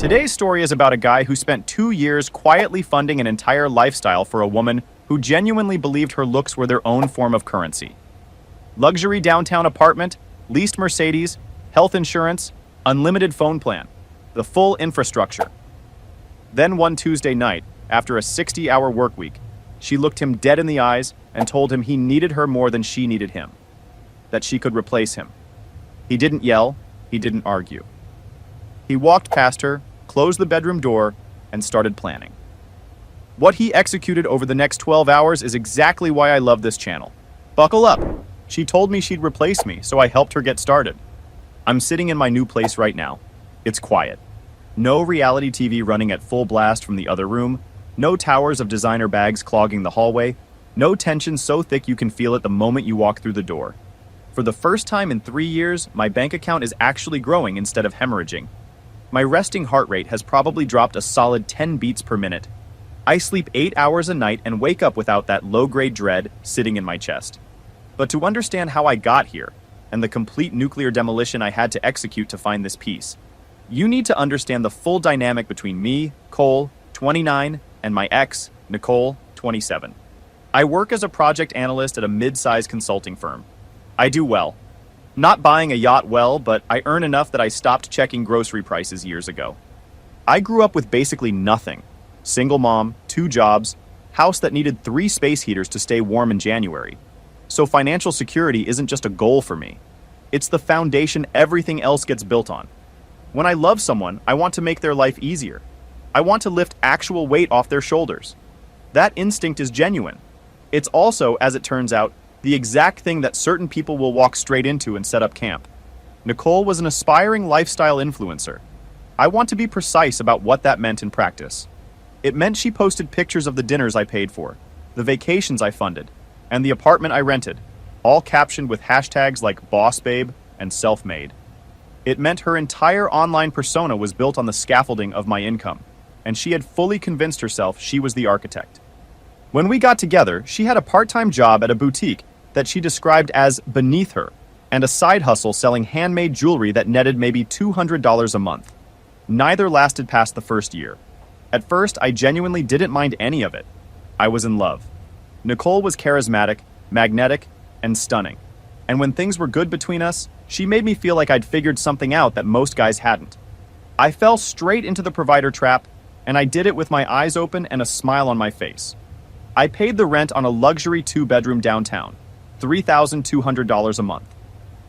Today's story is about a guy who spent 2 years quietly funding an entire lifestyle for a woman who genuinely believed her looks were their own form of currency. Luxury downtown apartment, leased Mercedes, health insurance, unlimited phone plan, the full infrastructure. Then one Tuesday night, after a 60-hour work week, she looked him dead in the eyes and told him he needed her more than she needed him, that she could replace him. He didn't yell, he didn't argue. He walked past her, closed the bedroom door, and started planning. What he executed over the next 12 hours is exactly why I love this channel. Buckle up! She told me she'd replace me, so I helped her get started. I'm sitting in my new place right now. It's quiet. No reality TV running at full blast from the other room, no towers of designer bags clogging the hallway, no tension so thick you can feel it the moment you walk through the door. For the first time in 3 years, my bank account is actually growing instead of hemorrhaging. My resting heart rate has probably dropped a solid 10 beats per minute. I sleep 8 hours a night and wake up without that low-grade dread sitting in my chest. But to understand how I got here, and the complete nuclear demolition I had to execute to find this peace, you need to understand the full dynamic between me, Cole, 29, and my ex, Nicole, 27. I work as a project analyst at a mid-sized consulting firm. I do well. Not buying a yacht well, but I earn enough that I stopped checking grocery prices years ago. I grew up with basically nothing. Single mom, 2 jobs, house that needed 3 space heaters to stay warm in January. So financial security isn't just a goal for me. It's the foundation everything else gets built on. When I love someone, I want to make their life easier. I want to lift actual weight off their shoulders. That instinct is genuine. It's also, as it turns out, the exact thing that certain people will walk straight into and set up camp. Nicole was an aspiring lifestyle influencer. I want to be precise about what that meant in practice. It meant she posted pictures of the dinners I paid for, the vacations I funded, and the apartment I rented, all captioned with hashtags like boss babe and self-made. It meant her entire online persona was built on the scaffolding of my income, and she had fully convinced herself she was the architect. When we got together, she had a part-time job at a boutique that she described as beneath her, and a side hustle selling handmade jewelry that netted maybe $200 a month. Neither lasted past the first year. At first, I genuinely didn't mind any of it. I was in love. Nicole was charismatic, magnetic, and stunning. And when things were good between us, she made me feel like I'd figured something out that most guys hadn't. I fell straight into the provider trap, and I did it with my eyes open and a smile on my face. I paid the rent on a luxury 2-bedroom downtown, $3,200 a month.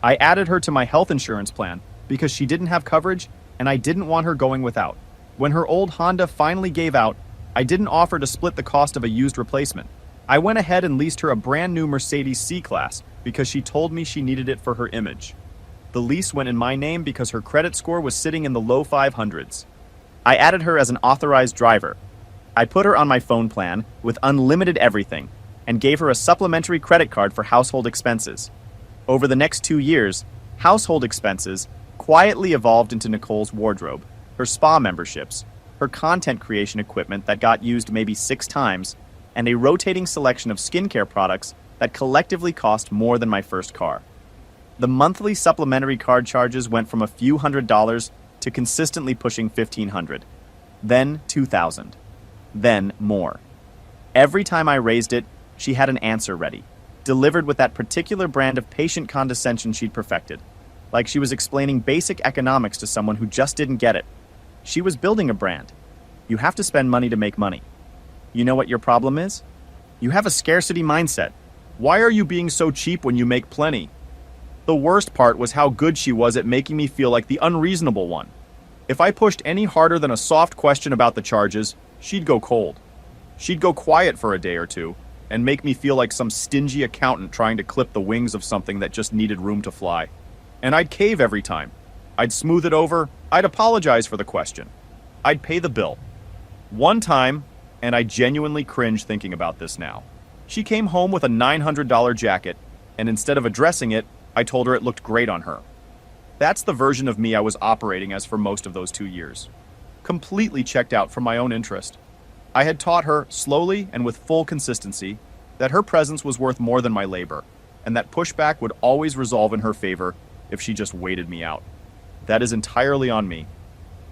I added her to my health insurance plan because she didn't have coverage and I didn't want her going without. When her old Honda finally gave out, I didn't offer to split the cost of a used replacement. I went ahead and leased her a brand new Mercedes C-Class because she told me she needed it for her image. The lease went in my name because her credit score was sitting in the low 500s. I added her as an authorized driver. I put her on my phone plan with unlimited everything and gave her a supplementary credit card for household expenses. Over the next 2 years, household expenses quietly evolved into Nicole's wardrobe, her spa memberships, her content creation equipment that got used maybe 6 times, and a rotating selection of skincare products that collectively cost more than my first car. The monthly supplementary card charges went from a few $100s to consistently pushing $1,500, then $2,000, then more. Every time I raised it, she had an answer ready, delivered with that particular brand of patient condescension she'd perfected, like she was explaining basic economics to someone who just didn't get it. She was building a brand. You have to spend money to make money. You know what your problem is? You have a scarcity mindset. Why are you being so cheap when you make plenty? The worst part was how good she was at making me feel like the unreasonable one. If I pushed any harder than a soft question about the charges, she'd go cold. She'd go quiet for a day or two, and make me feel like some stingy accountant trying to clip the wings of something that just needed room to fly. And I'd cave every time. I'd smooth it over, I'd apologize for the question. I'd pay the bill. One time, and I genuinely cringe thinking about this now, she came home with a $900 jacket, and instead of addressing it, I told her it looked great on her. That's the version of me I was operating as for most of those 2 years. Completely checked out from my own interest. I had taught her, slowly and with full consistency, that her presence was worth more than my labor, and that pushback would always resolve in her favor if she just waited me out. That is entirely on me.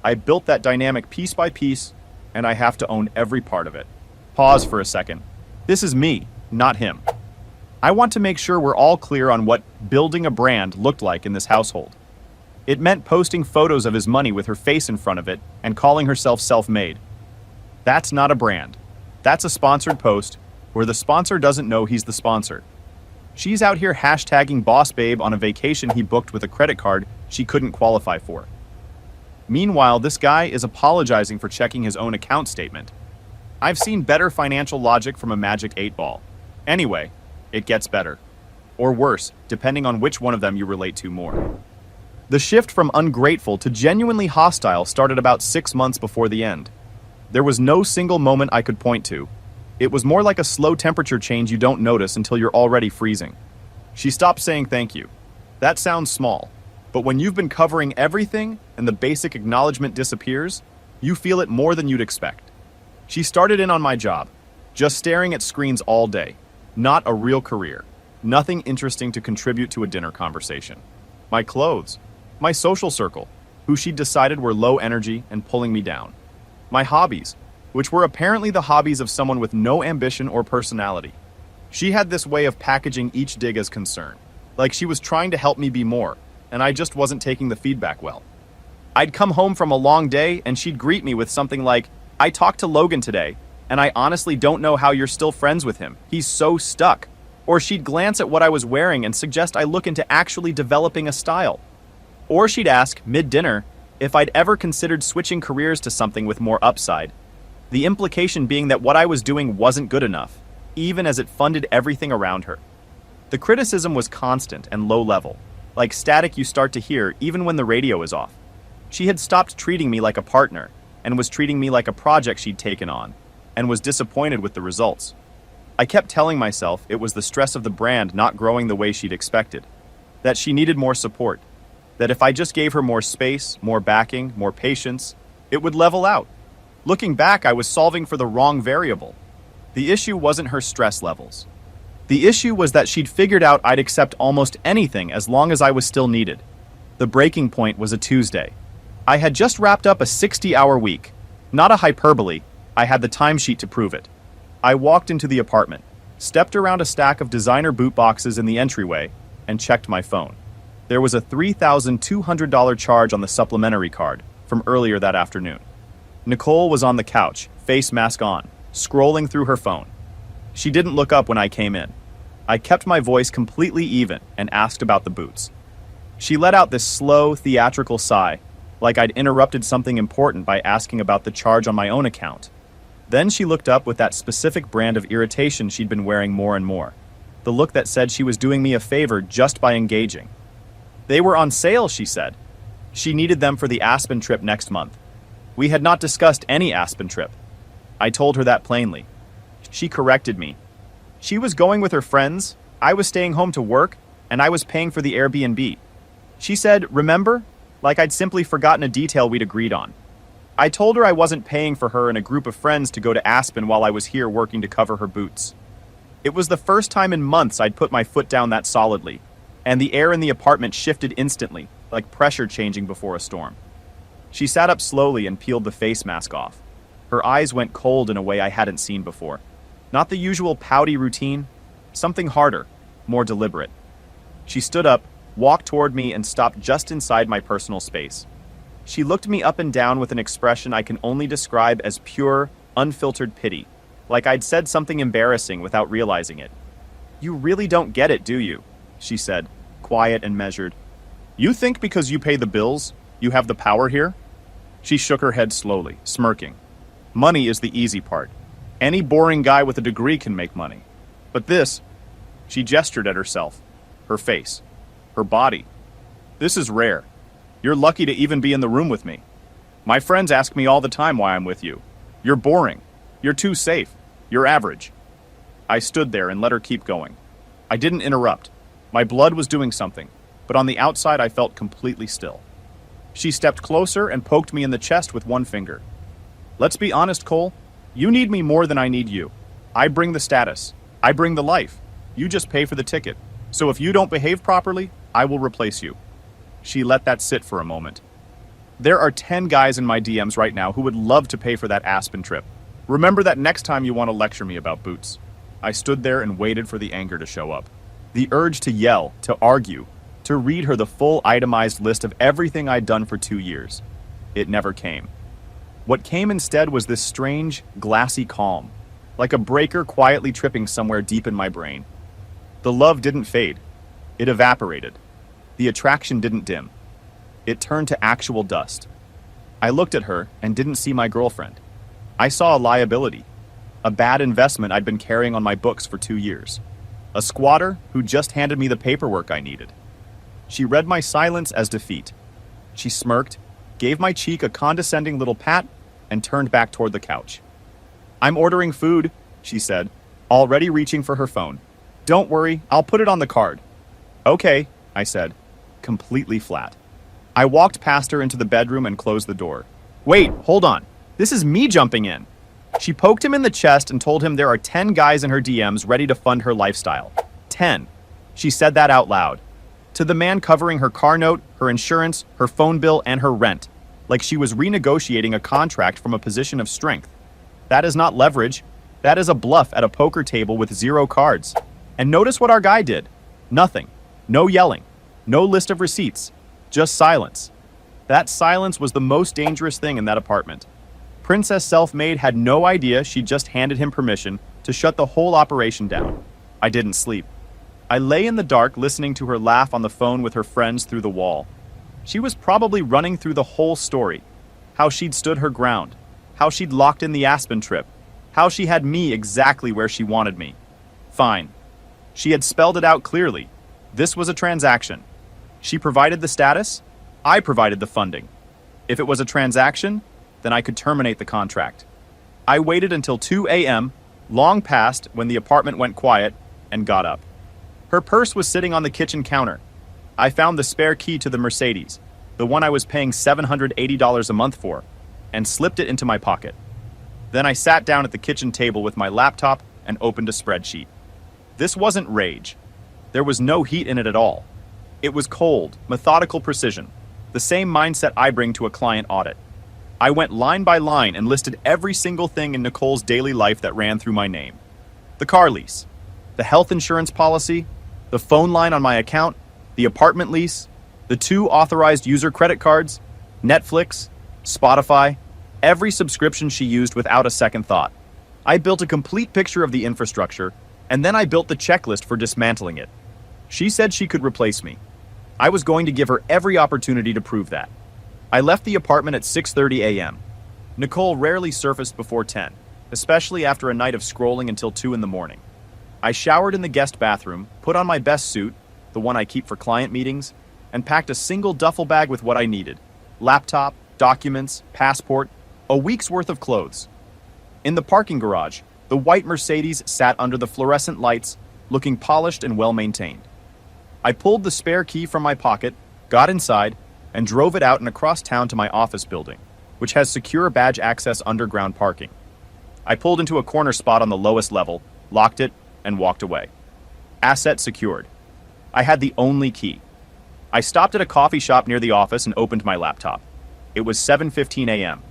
I built that dynamic piece by piece, and I have to own every part of it. Pause for a second. This is me, not him. I want to make sure we're all clear on what building a brand looked like in this household. It meant posting photos of his money with her face in front of it and calling herself self-made. That's not a brand. That's a sponsored post where the sponsor doesn't know he's the sponsor. She's out here hashtagging Boss Babe on a vacation he booked with a credit card she couldn't qualify for. Meanwhile, this guy is apologizing for checking his own account statement. I've seen better financial logic from a Magic 8 Ball. Anyway, it gets better. Or worse, depending on which one of them you relate to more. The shift from ungrateful to genuinely hostile started about 6 months before the end. There was no single moment I could point to. It was more like a slow temperature change you don't notice until you're already freezing. She stopped saying thank you. That sounds small, but when you've been covering everything and the basic acknowledgement disappears, you feel it more than you'd expect. She started in on my job, just staring at screens all day. Not a real career. Nothing interesting to contribute to a dinner conversation. My clothes. My social circle, who she'd decided were low energy and pulling me down. My hobbies, which were apparently the hobbies of someone with no ambition or personality. She had this way of packaging each dig as concern, like she was trying to help me be more, and I just wasn't taking the feedback well. I'd come home from a long day and she'd greet me with something like, "I talked to Logan today, and I honestly don't know how you're still friends with him. He's so stuck." Or she'd glance at what I was wearing and suggest I look into actually developing a style. Or she'd ask, mid-dinner, if I'd ever considered switching careers to something with more upside. The implication being that what I was doing wasn't good enough, even as it funded everything around her. The criticism was constant and low level, like static you start to hear even when the radio is off. She had stopped treating me like a partner, and was treating me like a project she'd taken on, and was disappointed with the results. I kept telling myself it was the stress of the brand not growing the way she'd expected, that she needed more support, that if I just gave her more space, more backing, more patience, it would level out. Looking back, I was solving for the wrong variable. The issue wasn't her stress levels. The issue was that she'd figured out I'd accept almost anything as long as I was still needed. The breaking point was a Tuesday. I had just wrapped up a 60-hour week. Not a hyperbole, I had the timesheet to prove it. I walked into the apartment, stepped around a stack of designer boot boxes in the entryway, and checked my phone. There was a $3,200 charge on the supplementary card from earlier that afternoon. Nicole was on the couch, face mask on, scrolling through her phone. She didn't look up when I came in. I kept my voice completely even and asked about the boots. She let out this slow, theatrical sigh, like I'd interrupted something important by asking about the charge on my own account. Then she looked up with that specific brand of irritation she'd been wearing more and more. The look that said she was doing me a favor just by engaging. They were on sale, she said. She needed them for the Aspen trip next month. We had not discussed any Aspen trip. I told her that plainly. She corrected me. She was going with her friends, I was staying home to work, and I was paying for the Airbnb. She said, "Remember?" Like I'd simply forgotten a detail we'd agreed on. I told her I wasn't paying for her and a group of friends to go to Aspen while I was here working to cover her boots. It was the first time in months I'd put my foot down that solidly, and the air in the apartment shifted instantly, like pressure changing before a storm. She sat up slowly and peeled the face mask off. Her eyes went cold in a way I hadn't seen before. Not the usual pouty routine, something harder, more deliberate. She stood up, walked toward me, and stopped just inside my personal space. She looked me up and down with an expression I can only describe as pure, unfiltered pity, like I'd said something embarrassing without realizing it. "You really don't get it, do you?" she said, quiet and measured. "You think because you pay the bills, you have the power here?" She shook her head slowly, smirking. "Money is the easy part. Any boring guy with a degree can make money. But this," she gestured at herself, her face, her body. "This is rare. You're lucky to even be in the room with me. My friends ask me all the time why I'm with you. You're boring. You're too safe. You're average." I stood there and let her keep going. I didn't interrupt. My blood was doing something, but on the outside I felt completely still. She stepped closer and poked me in the chest with one finger. "Let's be honest, Cole. You need me more than I need you. I bring the status. I bring the life. You just pay for the ticket. So if you don't behave properly, I will replace you." She let that sit for a moment. There are 10 guys in my DMs right now who would love to pay for that Aspen trip. Remember that next time you want to lecture me about boots. I stood there and waited for the anger to show up. The urge to yell, to argue, to read her the full itemized list of everything I'd done for 2 years. It never came. What came instead was this strange, glassy calm, like a breaker quietly tripping somewhere deep in my brain. The love didn't fade. It evaporated. The attraction didn't dim. It turned to actual dust. I looked at her and didn't see my girlfriend. I saw a liability, a bad investment I'd been carrying on my books for 2 years, a squatter who just handed me the paperwork I needed. She read my silence as defeat. She smirked, gave my cheek a condescending little pat, and turned back toward the couch. "I'm ordering food," she said, already reaching for her phone. "Don't worry, I'll put it on the card." "Okay," I said, completely flat. I walked past her into the bedroom and closed the door. "Wait, hold on. This is me jumping in." She poked him in the chest and told him there are 10 guys in her DMs ready to fund her lifestyle. 10. She said that out loud. To the man covering her car note, her insurance, her phone bill, and her rent, like she was renegotiating a contract from a position of strength. That is not leverage. That is a bluff at a poker table with 0 cards. And notice what our guy did. Nothing. No yelling. No list of receipts. Just silence. That silence was the most dangerous thing in that apartment. Princess Self-Made had no idea she'd just handed him permission to shut the whole operation down. I didn't sleep. I lay in the dark listening to her laugh on the phone with her friends through the wall. She was probably running through the whole story. How she'd stood her ground. How she'd locked in the Aspen trip. How she had me exactly where she wanted me. Fine. She had spelled it out clearly. This was a transaction. She provided the status. I provided the funding. If it was a transaction, then I could terminate the contract. I waited until 2 a.m., long past when the apartment went quiet, and got up. Her purse was sitting on the kitchen counter. I found the spare key to the Mercedes, the one I was paying $780 a month for, and slipped it into my pocket. Then I sat down at the kitchen table with my laptop and opened a spreadsheet. This wasn't rage. There was no heat in it at all. It was cold, methodical precision, the same mindset I bring to a client audit. I went line by line and listed every single thing in Nicole's daily life that ran through my name. The car lease, the health insurance policy, the phone line on my account, the apartment lease, the 2 authorized user credit cards, Netflix, Spotify, every subscription she used without a second thought. I built a complete picture of the infrastructure, and then I built the checklist for dismantling it. She said she could replace me. I was going to give her every opportunity to prove that. I left the apartment at 6:30 a.m. Nicole rarely surfaced before 10, especially after a night of scrolling until 2 in the morning. I showered in the guest bathroom, put on my best suit, the one I keep for client meetings, and packed a single duffel bag with what I needed: laptop, documents, passport, a week's worth of clothes. In the parking garage, the white Mercedes sat under the fluorescent lights, looking polished and well-maintained. I pulled the spare key from my pocket, got inside, and drove it out and across town to my office building, which has secure badge access underground parking. I pulled into a corner spot on the lowest level, locked it, and walked away. Asset secured. I had the only key. I stopped at a coffee shop near the office and opened my laptop. It was 7:15 a.m.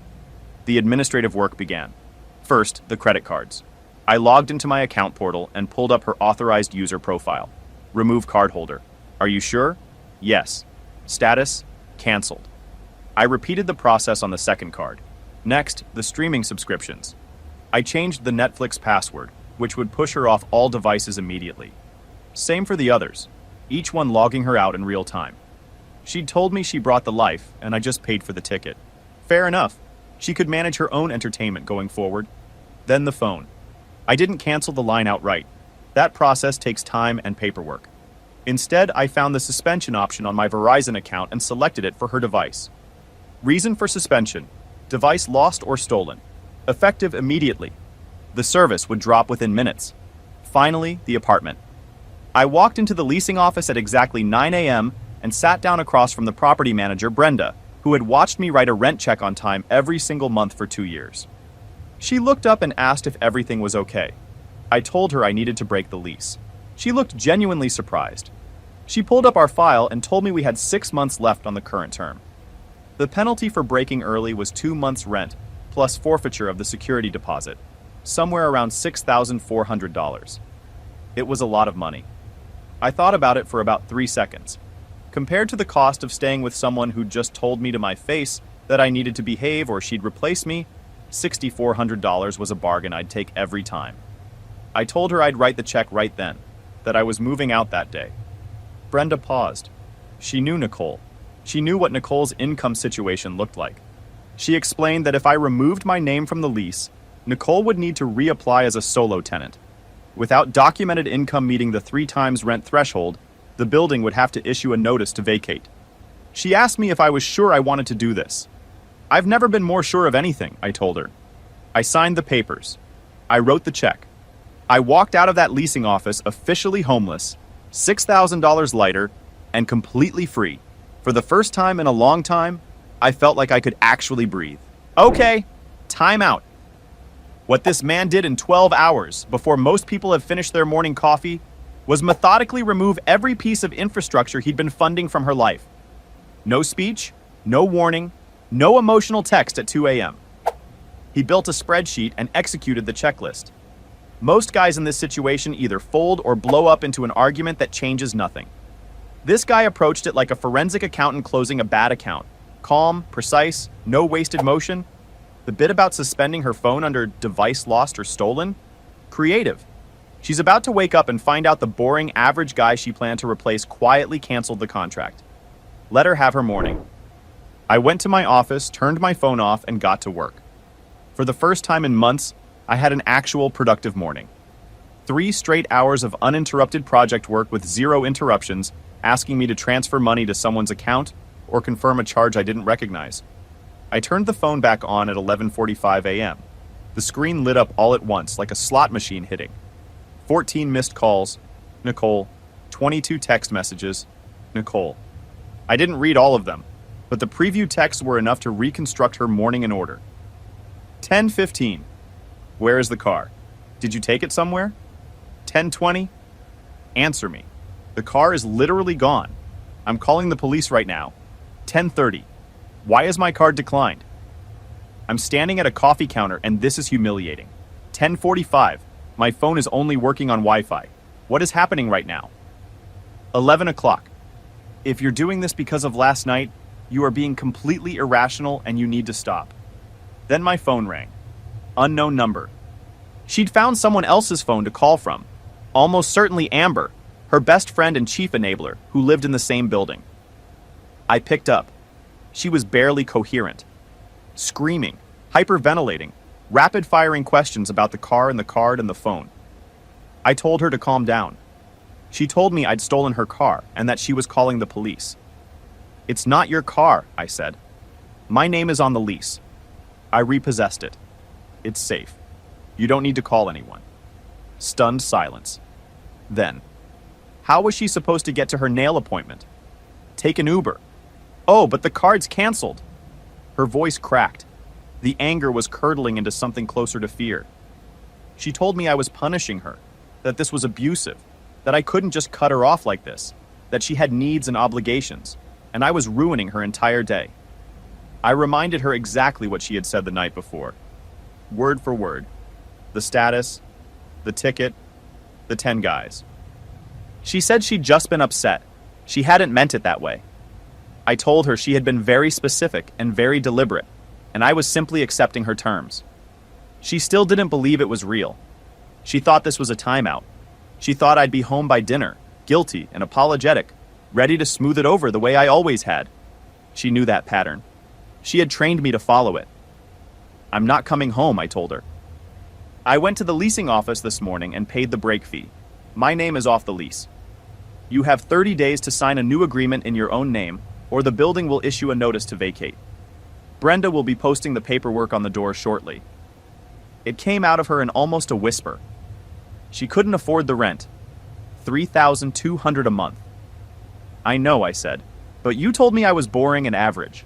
The administrative work began. First, the credit cards. I logged into my account portal and pulled up her authorized user profile. Remove cardholder. Are you sure? Yes. Status? Canceled. I repeated the process on the second card. Next, the streaming subscriptions. I changed the Netflix password, which would push her off all devices immediately. Same for the others, each one logging her out in real time. She'd told me she brought the life, and I just paid for the ticket. Fair enough. She could manage her own entertainment going forward. Then the phone. I didn't cancel the line outright. That process takes time and paperwork. Instead, I found the suspension option on my Verizon account and selected it for her device. Reason for suspension: device lost or stolen. Effective immediately. The service would drop within minutes. Finally, the apartment. I walked into the leasing office at exactly 9 a.m. and sat down across from the property manager, Brenda, who had watched me write a rent check on time every single month for 2 years. She looked up and asked if everything was okay. I told her I needed to break the lease. She looked genuinely surprised. She pulled up our file and told me we had 6 months left on the current term. The penalty for breaking early was 2 months' rent, plus forfeiture of the security deposit, somewhere around $6,400. It was a lot of money. I thought about it for about 3 seconds. Compared to the cost of staying with someone who just told me to my face that I needed to behave or she'd replace me, $6,400 was a bargain I'd take every time. I told her I'd write the check right then, that I was moving out that day. Brenda paused. She knew Nicole. She knew what Nicole's income situation looked like. She explained that if I removed my name from the lease, Nicole would need to reapply as a solo tenant. Without documented income meeting the 3 times rent threshold, the building would have to issue a notice to vacate. She asked me if I was sure I wanted to do this. I've never been more sure of anything, I told her. I signed the papers. I wrote the check. I walked out of that leasing office officially homeless, $6,000 lighter, and completely free. For the first time in a long time, I felt like I could actually breathe. Okay, time out. What this man did in 12 hours, before most people have finished their morning coffee, was methodically remove every piece of infrastructure he'd been funding from her life. No speech, no warning, no emotional text at 2 a.m. He built a spreadsheet and executed the checklist. Most guys in this situation either fold or blow up into an argument that changes nothing. This guy approached it like a forensic accountant closing a bad account. Calm, precise, no wasted motion. The bit about suspending her phone under device lost or stolen? Creative. She's about to wake up and find out the boring, average guy she planned to replace quietly canceled the contract. Let her have her morning. I went to my office, turned my phone off, and got to work. For the first time in months, I had an actual productive morning. 3 straight hours of uninterrupted project work with 0 interruptions, asking me to transfer money to someone's account or confirm a charge I didn't recognize. I turned the phone back on at 11:45 a.m. The screen lit up all at once, like a slot machine hitting. 14 missed calls, Nicole. 22 text messages, Nicole. I didn't read all of them, but the preview texts were enough to reconstruct her morning in order. 10:15. Where is the car? Did you take it somewhere? 10:20. Answer me. The car is literally gone. I'm calling the police right now. 10:30. Why is my card declined? I'm standing at a coffee counter and this is humiliating. 10:45. My phone is only working on Wi-Fi. What is happening right now? 11 o'clock. If you're doing this because of last night, you are being completely irrational and you need to stop. Then my phone rang. Unknown number. She'd found someone else's phone to call from. Almost certainly Amber, her best friend and chief enabler, who lived in the same building. I picked up. She was barely coherent. Screaming, hyperventilating, rapid-firing questions about the car and the card and the phone. I told her to calm down. She told me I'd stolen her car and that she was calling the police. It's not your car, I said. My name is on the lease. I repossessed it. It's safe. You don't need to call anyone. Stunned silence. Then, how was she supposed to get to her nail appointment? Take an Uber. Oh, but the card's canceled. Her voice cracked. The anger was curdling into something closer to fear. She told me I was punishing her, that this was abusive, that I couldn't just cut her off like this, that she had needs and obligations, and I was ruining her entire day. I reminded her exactly what she had said the night before. Word for word. The status, the ticket, the 10 guys. She said she'd just been upset. She hadn't meant it that way. I told her she had been very specific and very deliberate, and I was simply accepting her terms. She still didn't believe it was real. She thought this was a timeout. She thought I'd be home by dinner, guilty and apologetic, ready to smooth it over the way I always had. She knew that pattern. She had trained me to follow it. I'm not coming home, I told her. I went to the leasing office this morning and paid the break fee. My name is off the lease. You have 30 days to sign a new agreement in your own name, or the building will issue a notice to vacate. Brenda will be posting the paperwork on the door shortly. It came out of her in almost a whisper. She couldn't afford the rent. $3,200 a month. I know, I said, but you told me I was boring and average.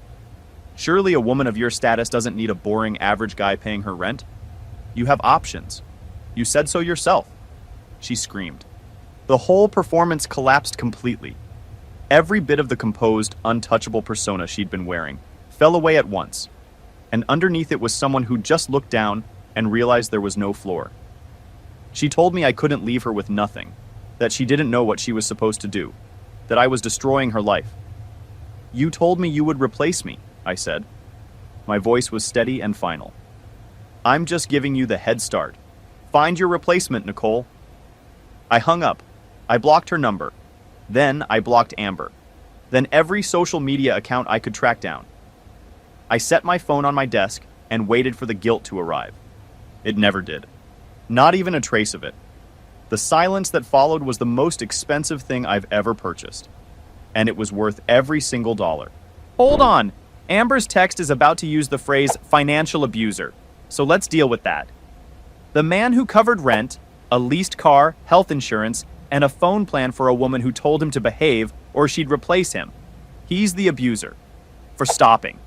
Surely a woman of your status doesn't need a boring average guy paying her rent. You have options. You said so yourself. She screamed. The whole performance collapsed completely. Every bit of the composed, untouchable persona she'd been wearing fell away at once, and underneath it was someone who just looked down and realized there was no floor. She told me I couldn't leave her with nothing, that she didn't know what she was supposed to do, that I was destroying her life. "You told me you would replace me," I said. My voice was steady and final. "I'm just giving you the head start. Find your replacement, Nicole." I hung up. I blocked her number. Then I blocked Amber. Then every social media account I could track down. I set my phone on my desk and waited for the guilt to arrive. It never did. Not even a trace of it. The silence that followed was the most expensive thing I've ever purchased. And it was worth every single dollar. Hold on! Amber's text is about to use the phrase financial abuser, so let's deal with that. The man who covered rent, a leased car, health insurance, and a phone plan for a woman who told him to behave or she'd replace him. He's the abuser. For stopping.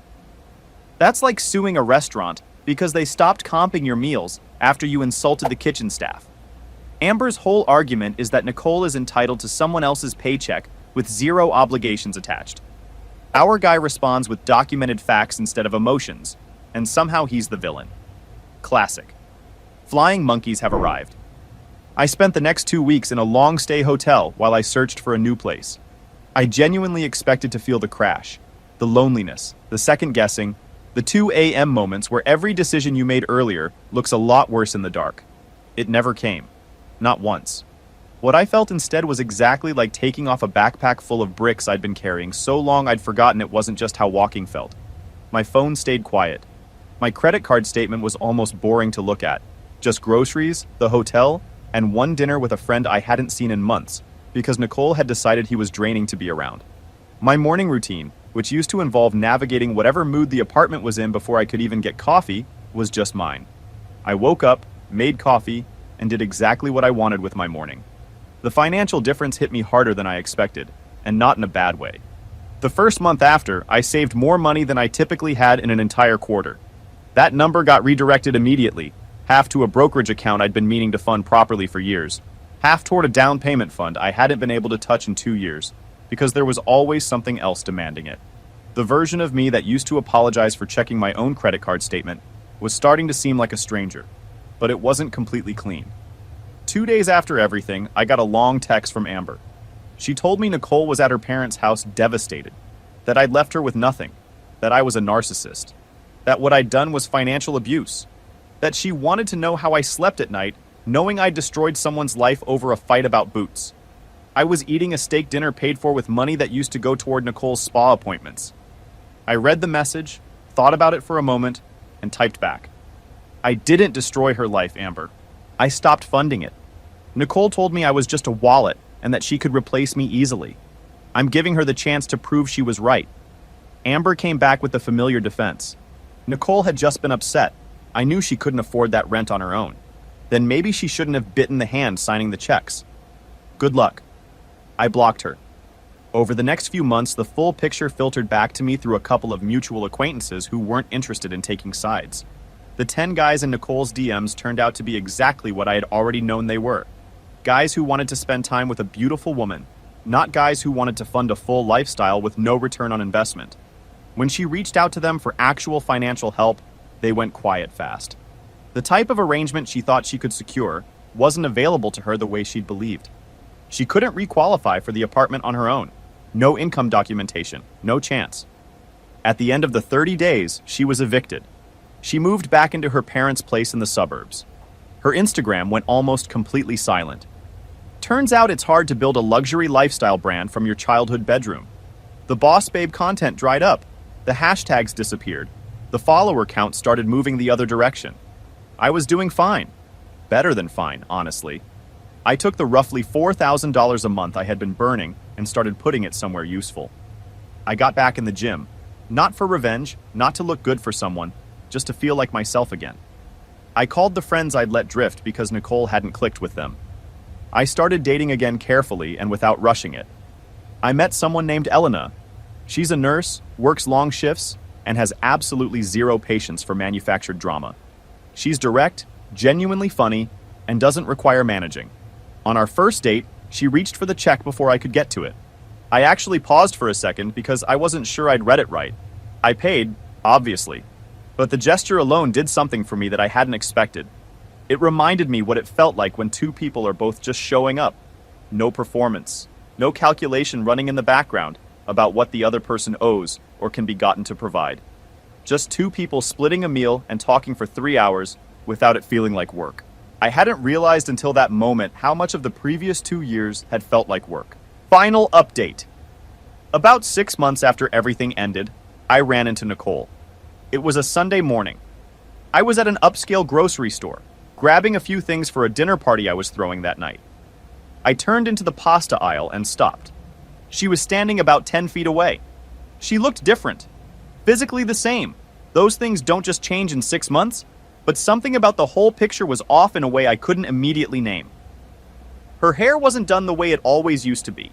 That's like suing a restaurant because they stopped comping your meals after you insulted the kitchen staff. Amber's whole argument is that Nicole is entitled to someone else's paycheck with zero obligations attached. Our guy responds with documented facts instead of emotions, and somehow he's the villain. Classic. Flying monkeys have arrived. I spent the next 2 weeks in a long-stay hotel while I searched for a new place. I genuinely expected to feel the crash, the loneliness, the second-guessing, the 2 a.m. moments where every decision you made earlier looks a lot worse in the dark. It never came. Not once. What I felt instead was exactly like taking off a backpack full of bricks I'd been carrying so long I'd forgotten it wasn't just how walking felt. My phone stayed quiet. My credit card statement was almost boring to look at. Just groceries, the hotel, and one dinner with a friend I hadn't seen in months because Nicole had decided he was draining to be around. My morning routine, which used to involve navigating whatever mood the apartment was in before I could even get coffee, was just mine. I woke up, made coffee, and did exactly what I wanted with my morning. The financial difference hit me harder than I expected, and not in a bad way. The first month after, I saved more money than I typically had in an entire quarter. That number got redirected immediately, half to a brokerage account I'd been meaning to fund properly for years, half toward a down payment fund I hadn't been able to touch in 2 years, because there was always something else demanding it. The version of me that used to apologize for checking my own credit card statement was starting to seem like a stranger, but it wasn't completely clean. 2 days after everything, I got a long text from Amber. She told me Nicole was at her parents' house devastated, that I'd left her with nothing, that I was a narcissist, that what I'd done was financial abuse, that she wanted to know how I slept at night, knowing I'd destroyed someone's life over a fight about boots. I was eating a steak dinner paid for with money that used to go toward Nicole's spa appointments. I read the message, thought about it for a moment, and typed back. I didn't destroy her life, Amber. I stopped funding it. Nicole told me I was just a wallet and that she could replace me easily. I'm giving her the chance to prove she was right. Amber came back with the familiar defense. Nicole had just been upset. I knew she couldn't afford that rent on her own. Then maybe she shouldn't have bitten the hand signing the checks. Good luck. I blocked her. Over the next few months, the full picture filtered back to me through a couple of mutual acquaintances who weren't interested in taking sides. The 10 guys in Nicole's DMs turned out to be exactly what I had already known they were. Guys who wanted to spend time with a beautiful woman, not guys who wanted to fund a full lifestyle with no return on investment. When she reached out to them for actual financial help, they went quiet fast. The type of arrangement she thought she could secure wasn't available to her the way she'd believed. She couldn't re-qualify for the apartment on her own. No income documentation, no chance. At the end of the 30 days, she was evicted. She moved back into her parents' place in the suburbs. Her Instagram went almost completely silent. Turns out it's hard to build a luxury lifestyle brand from your childhood bedroom. The Boss Babe content dried up. The hashtags disappeared. The follower count started moving the other direction. I was doing fine. Better than fine, honestly. I took the roughly $4,000 a month I had been burning and started putting it somewhere useful. I got back in the gym. Not for revenge, not to look good for someone, just to feel like myself again. I called the friends I'd let drift because Nicole hadn't clicked with them. I started dating again carefully and without rushing it. I met someone named Elena. She's a nurse, works long shifts, and has absolutely zero patience for manufactured drama. She's direct, genuinely funny, and doesn't require managing. On our first date, she reached for the check before I could get to it. I actually paused for a second because I wasn't sure I'd read it right. I paid, obviously, but the gesture alone did something for me that I hadn't expected. It reminded me what it felt like when two people are both just showing up. No performance, no calculation running in the background about what the other person owes or can be gotten to provide. Just two people splitting a meal and talking for 3 hours without it feeling like work. I hadn't realized until that moment how much of the previous 2 years had felt like work. Final update. About 6 months after everything ended, I ran into Nicole. It was a Sunday morning. I was at an upscale grocery store, grabbing a few things for a dinner party I was throwing that night. I turned into the pasta aisle and stopped. She was standing about 10 feet away. She looked different. Physically the same. Those things don't just change in 6 months, but something about the whole picture was off in a way I couldn't immediately name. Her hair wasn't done the way it always used to be.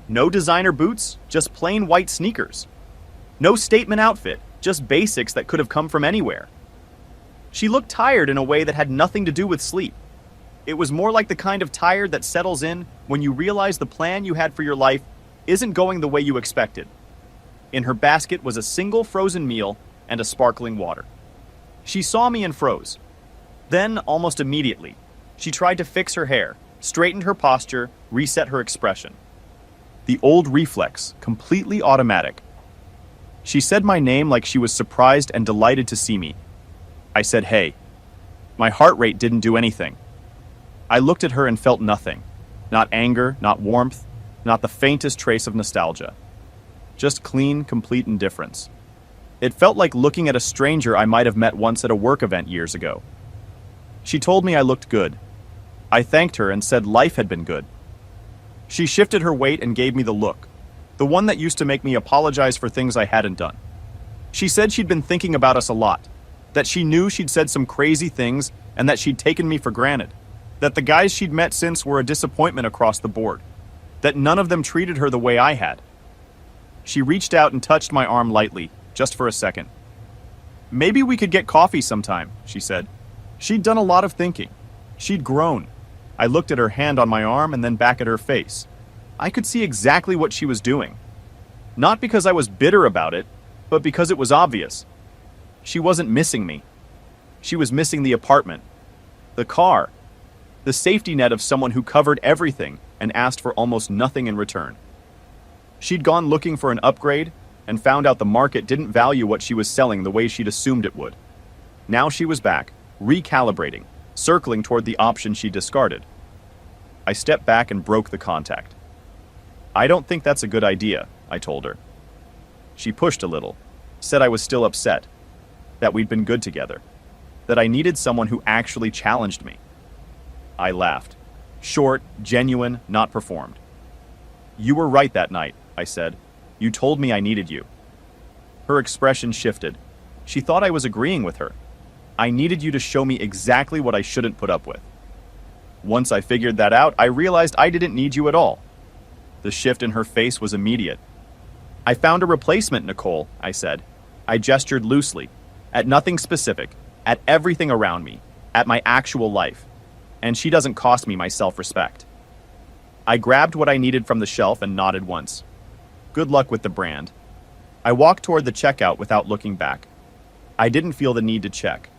No designer boots, just plain white sneakers. No statement outfit, just basics that could have come from anywhere. She looked tired in a way that had nothing to do with sleep. It was more like the kind of tired that settles in when you realize the plan you had for your life isn't going the way you expected. In her basket was a single frozen meal and a sparkling water. She saw me and froze. Then, almost immediately, she tried to fix her hair, straightened her posture, reset her expression. The old reflex, completely automatic. She said my name like she was surprised and delighted to see me. I said, "Hey." My heart rate didn't do anything. I looked at her and felt nothing. Not anger, not warmth, not the faintest trace of nostalgia. Just clean, complete indifference. It felt like looking at a stranger I might have met once at a work event years ago. She told me I looked good. I thanked her and said life had been good. She shifted her weight and gave me the look, the one that used to make me apologize for things I hadn't done. She said she'd been thinking about us a lot, that she knew she'd said some crazy things and that she'd taken me for granted, that the guys she'd met since were a disappointment across the board, that none of them treated her the way I had. She reached out and touched my arm lightly, just for a second. "Maybe we could get coffee sometime," she said. She'd done a lot of thinking. She'd grown. I looked at her hand on my arm and then back at her face. I could see exactly what she was doing. Not because I was bitter about it, but because it was obvious. She wasn't missing me. She was missing the apartment, the car, the safety net of someone who covered everything and asked for almost nothing in return. She'd gone looking for an upgrade and found out the market didn't value what she was selling the way she'd assumed it would. Now she was back, recalibrating, circling toward the option she discarded. I stepped back and broke the contact. "I don't think that's a good idea," I told her. She pushed a little, said I was still upset, that we'd been good together, that I needed someone who actually challenged me. I laughed. Short, genuine, not performed. "You were right that night," I said. "You told me I needed you." Her expression shifted. She thought I was agreeing with her. "I needed you to show me exactly what I shouldn't put up with." Once I figured that out, I realized I didn't need you at all. The shift in her face was immediate. "I found a replacement, Nicole," I said. I gestured loosely, at nothing specific, at everything around me, at my actual life. And she doesn't cost me my self-respect. I grabbed what I needed from the shelf and nodded once. Good luck with the brand. I walked toward the checkout without looking back. I didn't feel the need to check.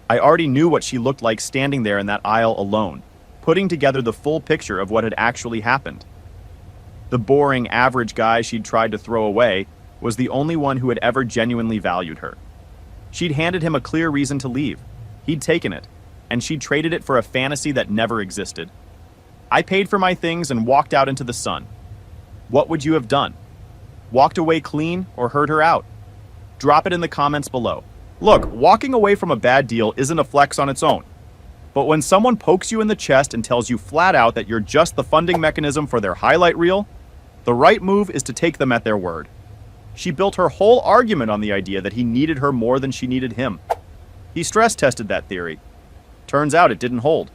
I already knew what she looked like standing there in that aisle alone, putting together the full picture of what had actually happened. The boring, average guy she'd tried to throw away was the only one who had ever genuinely valued her. She'd handed him a clear reason to leave. He'd taken it, and she'd traded it for a fantasy that never existed. I paid for my things and walked out into the sun. What would you have done? Walked away clean or heard her out? Drop it in the comments below. Look, walking away from a bad deal isn't a flex on its own. But when someone pokes you in the chest and tells you flat out that you're just the funding mechanism for their highlight reel, the right move is to take them at their word. She built her whole argument on the idea that he needed her more than she needed him. He stress tested that theory. Turns out it didn't hold.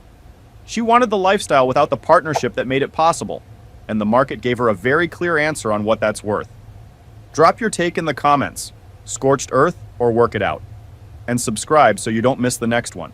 She wanted the lifestyle without the partnership that made it possible, and the market gave her a very clear answer on what that's worth. Drop your take in the comments, scorched earth or work it out, and subscribe so you don't miss the next one.